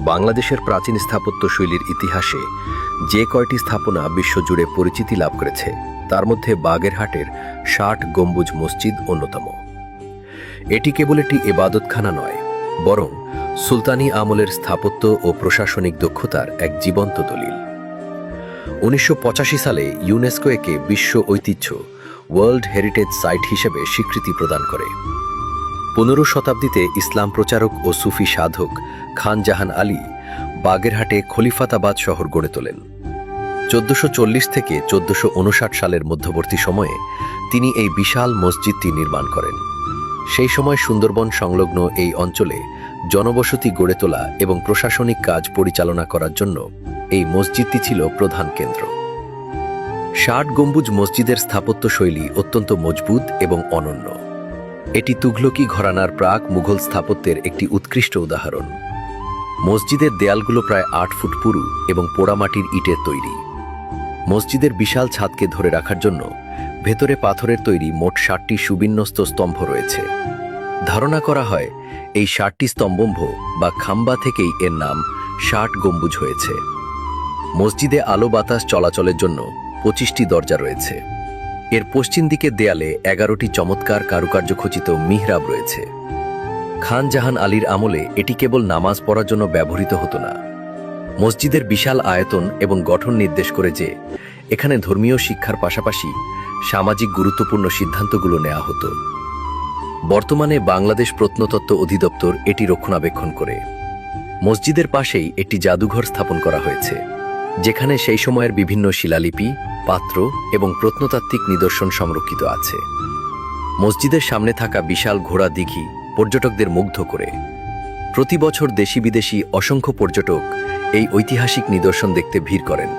বাংলাদেশের প্রাচীন স্থাপত্য শৈলীর ইতিহাসে যে কয়টি স্থাপনা বিশ্বজুড়ে পরিচিতি লাভ করেছে তার মধ্যে বাগেরহাটের ৬০ গম্বুজ মসজিদ অন্যতম। এটি কেবল একটি ইবাদতখানা নয়, বরং সুলতানি আমলের স্থাপত্য ও প্রশাসনিক দক্ষতার এক জীবন্ত দলিল। ১৯৮৫ সালে ইউনেস্কো একে বিশ্ব ঐতিহ্য ওয়ার্ল্ড হেরিটেজ সাইট হিসেবে স্বীকৃতি প্রদান করে। ১৫ শতাব্দীতে ইসলাম প্রচারক ও সুফি সাধক খান জাহান আলী বাগেরহাটে খলিফাতাবাদ শহর গড়ে তোলেন। ১৪৪০ থেকে ১৪৫৯ সালের মধ্যবর্তী সময়ে তিনি এই বিশাল মসজিদটি নির্মাণ করেন। সেই সময় সুন্দরবন সংলগ্ন এই অঞ্চলে জনবসতি গড়ে তোলা এবং প্রশাসনিক কাজ পরিচালনা করার জন্য এই মসজিদটি ছিল প্রধান কেন্দ্র। ৬০ গম্বুজ মসজিদের স্থাপত্য শৈলী অত্যন্ত মজবুত এবং অনন্য। এটি তুঘলকি ঘরানার প্রাক মুঘল স্থাপত্যের একটি উৎকৃষ্ট উদাহরণ। মসজিদের দেয়ালগুলো প্রায় ৮ ফুট পুরু এবং পোড়ামাটির ইটের তৈরি। মসজিদের বিশাল ছাদকে ধরে রাখার জন্য ভেতরে পাথরের তৈরি মোট ৬০টি সুবিন্যস্ত স্তম্ভ রয়েছে। ধারণা করা হয় এই ৬০টি স্তম্ভ বা খাম্বা থেকেই এর নাম ৬০ গম্বুজ হয়েছে। মসজিদে আলো বাতাস চলাচলের জন্য ২৫টি দরজা রয়েছে। এর পশ্চিম দিকের দেয়ালে ১১টি চমৎকার কারুকার্য খচিত মিহরাব রয়েছে। খান জাহান আলীর আমলে এটি কেবল নামাজ পড়ার জন্য ব্যবহৃত হতো না, মসজিদের বিশাল আয়তন এবং গঠন নির্দেশ করে যে এখানে ধর্মীয় শিক্ষার পাশাপাশি সামাজিক গুরুত্বপূর্ণ সিদ্ধান্তগুলো নেওয়া হতো। বর্তমানে বাংলাদেশ প্রত্নতত্ত্ব অধিদপ্তর এটি রক্ষণাবেক্ষণ করে। মসজিদের পাশেই একটি জাদুঘর স্থাপন করা হয়েছে, যেখানে সেই সময়ের বিভিন্ন শিলালিপি, পাত্র এবং প্রত্নতাত্ত্বিক নিদর্শন সংরক্ষিত আছে। মসজিদের সামনে থাকা বিশাল ঘোড়া দিঘি পর্যটকদের মুগ্ধ করে। প্রতি বছর দেশি বিদেশি অসংখ্য পর্যটক এই ঐতিহাসিক নিদর্শন দেখতে ভিড় করেন।